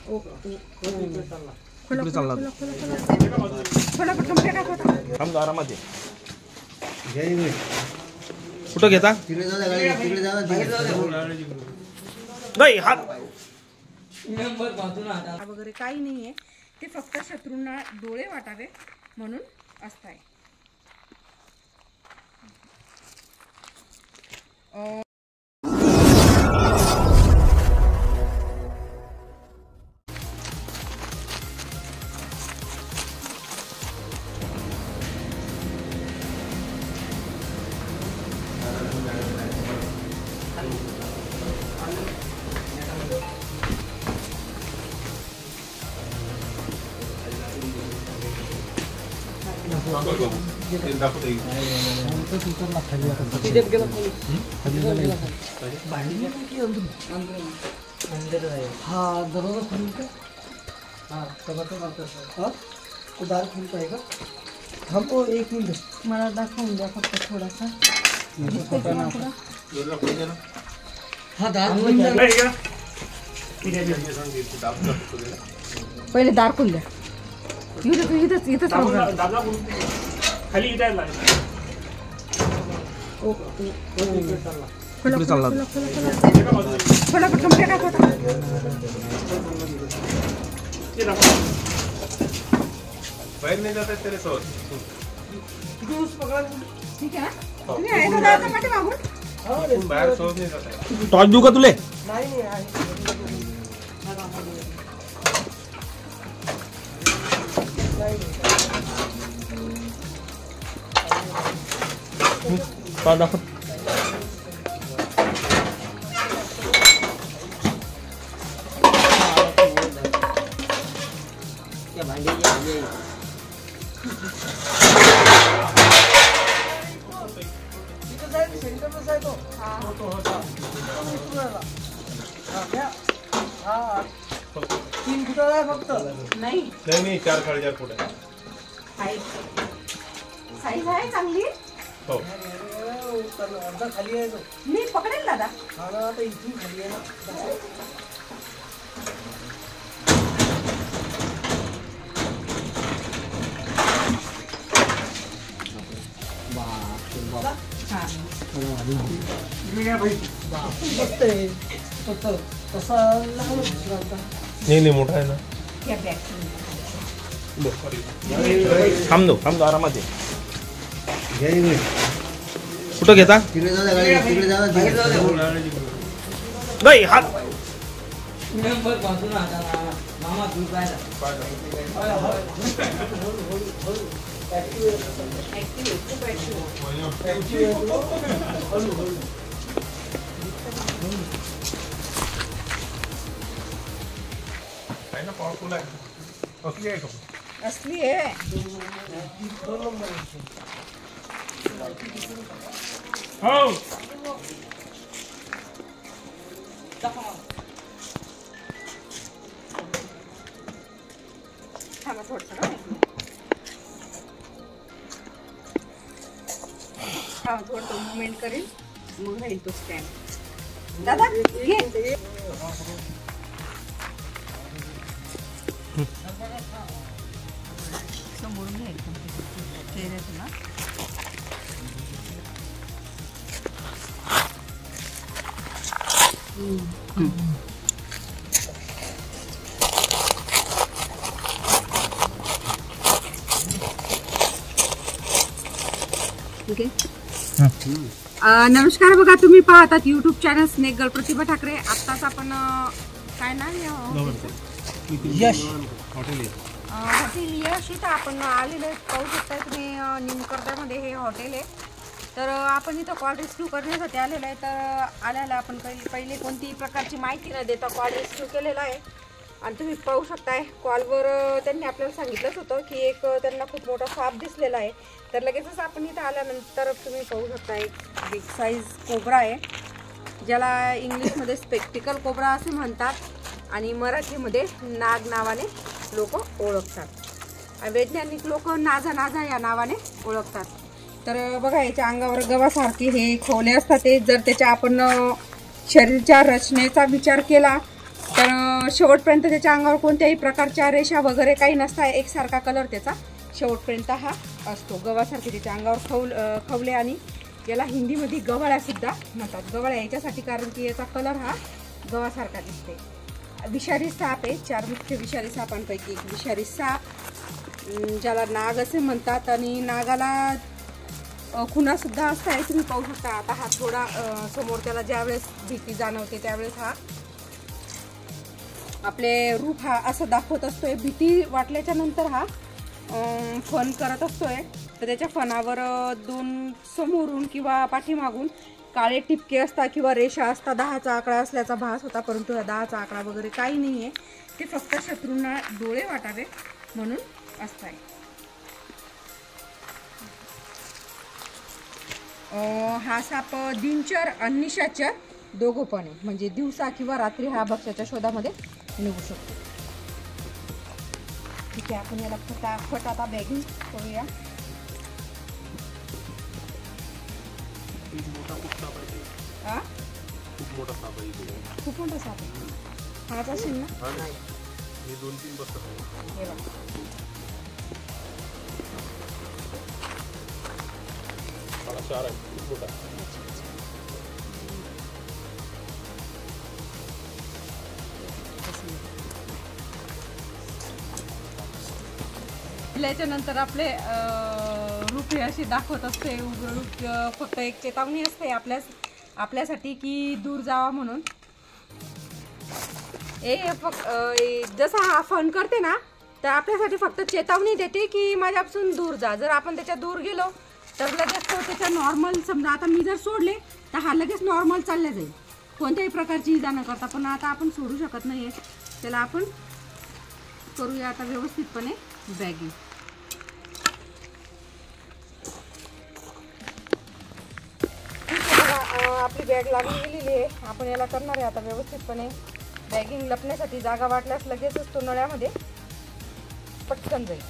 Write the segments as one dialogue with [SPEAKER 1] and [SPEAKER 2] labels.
[SPEAKER 1] कुठे चालला थांब आरामात कुठं घेता नाही हात
[SPEAKER 2] वगैरे काही नाहीये, ते फक्त शत्रूंना डोळे वाटावे म्हणून असताय.
[SPEAKER 3] हमको एक मिनट मला दाखवून द्या फक्त थोडासा.
[SPEAKER 2] पहिले दार खोल द्या. इथंच खाली
[SPEAKER 1] बाहेर नहीं जाता तेरे सोच
[SPEAKER 2] ठीक है ना.
[SPEAKER 1] बाहेर सोच नहीं जाता. टॉर्च देऊ का तुले?
[SPEAKER 3] नाही
[SPEAKER 1] दाखव.
[SPEAKER 3] तीन फुट आहे फक्त.
[SPEAKER 2] नाही
[SPEAKER 1] नाही 4-4.5 फूट आहे.
[SPEAKER 2] साईज आहे चांगली.
[SPEAKER 1] हो
[SPEAKER 3] अर्धा खाली आहे तो.
[SPEAKER 2] मी पकडेल दादा.
[SPEAKER 3] हा ना, आता इथून खाली आहे ना.
[SPEAKER 1] नहीं मोठा आहे ना. थांब दो आरामात कुठं घेता नाही हात पावरफुल आहे. असली आहे का?
[SPEAKER 2] असली आहे.
[SPEAKER 1] हो
[SPEAKER 2] थांबा थोडं मुवमेंट करेल मग राहील तो स्टँड. दादा घे. समोरून घ्यायचं चेहऱ्याचं ना. नमस्कार. बघा तुम्ही पाहतात युट्यूब चॅनल स्नेक गर्ल प्रतिभा ठाकरे. आत्ताच आपण काय नाव
[SPEAKER 3] यश
[SPEAKER 2] हॉटेल यश इथं आपण आलेलो आहे. पाहू शकता तुम्ही निमकर्दामध्ये हे हॉटेल आहे. तर आपण इथं कॉल रेस्क्यू करण्यासाठी आलेलो आहे. तर आल्याला आपण पहिले कोणतीही प्रकारची माहिती न देता कॉल रेस्क्यू केलेला आहे. आणि तुम्ही पाहू शकताय कॉलवर त्यांनी आपल्याला सांगितलंच होतं की एक त्यांना खूप मोठा साप दिसलेला आहे. तर लगेचच आपण इथं आल्यानंतर तुम्ही पाहू शकता एक बिग साईज कोबरा आहे, ज्याला इंग्लिशमध्ये स्पेक्टिकल कोबरा असे म्हणतात आणि मराठीमध्ये नाग नावाने लोक ओळखतात. वैज्ञानिक लोक नाजा या नावाने ओळखतात. तर बघा याच्या अंगावर गव्हासारखे हे खोले असतात. ते जर त्याच्या आपण शरीराच्या रचनेचा विचार केला तर शेवटपर्यंत त्याच्या अंगावर कोणत्याही प्रकारच्या रेषा वगैरे काही नसता, एकसारखा कलर त्याचा शेवटपर्यंत हा असतो. गव्हासारखे त्याच्या अंगावर खवले आणि याला हिंदीमध्ये गव्हाळ्या सुद्धा म्हणतात. गव्हाळ्या याच्यासाठी कारण की याचा कलर हा गव्हासारखा दिसते. विषारी साप आहे, 4 मुख्य विषारी सापांपैकी एक विषारी साप, ज्याला नाग असे म्हणतात. आणि नागाला खुणा सुद्धा असतात, तुम्ही पाहू शकता. आता हा थोडा समोर त्याला ज्यावेळेस भीती जाणवते त्यावेळेस हा आपले रूप हा असं दाखवत असतोय. भीती वाटल्याच्या नंतर हा फन करत असतोय. तर त्याच्या फणावर 2 समोरून किंवा पाठीमागून काळे टिपके असतात किंवा रेषा असतात. 10चा आकडा असल्याचा भास होता, परंतु या 10चा आकडा वगैरे काही नाही आहे. ते फक्त शत्रूंना डोळे वाटावे म्हणून असतात. हा साप दिनचर आणि निशाचर दोघं पण आहे, म्हणजे दिवसा किंवा रात्री हा भक्ष्याच्या शोधामध्ये निघू शकतो. ठीक आहे, आपण याला फटाफट आता बॅगिंग करूया. खूप मोठा साप आहे. हाच असेल ना?
[SPEAKER 1] हे 2-3 बसतात.
[SPEAKER 2] हे बघा. नंतर आपले रूप हे अशी दाखवत असते. उग्र रूप फक्त एक चेतावणी असते आपल्यासाठी की दूर जावा म्हणून. जसा हा फन करते ना, तर आपल्यासाठी फक्त चेतावणी देते की माझ्यापासून दूर जा. जर आपण त्याच्या दूर गेलो तर लगेच तो त्याच्या नॉर्मल, समजा आता मी जर सोडले तर हा लगेच नॉर्मल चालला जाईल, कोणत्याही प्रकारची इजा न करता. पण आता आपण सोडू शकत नाही, त्याला आपण करूया आता व्यवस्थितपणे बॅगिंग. आपली बॅग लागली गेलेली आहे. आपण याला करणार आहे आता व्यवस्थितपणे बॅगिंग. लपण्यासाठी जागा वाटल्यास लगेचच तो नळ्यामध्ये पटकन जाईल.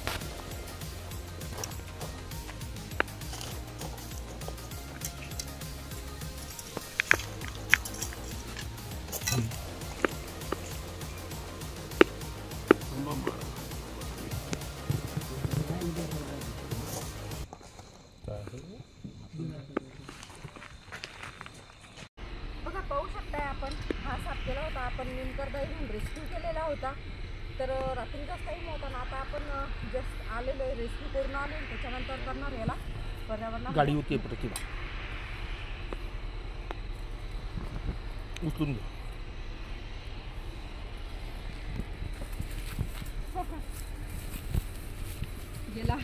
[SPEAKER 2] बघा, पाहू शकताय आपण हा साप केला होता. आपण निमकरदा इथून रेस्क्यू केलेला होता. तर रात्रीचाच टाईम होता ना, आता आपण जस्ट आलेलो आहे, रेस्क्यू करून आलो. त्याच्यानंतर करणार याला पर्यावरण
[SPEAKER 1] गाडी होती प्रतिभा उचलून
[SPEAKER 2] गेला.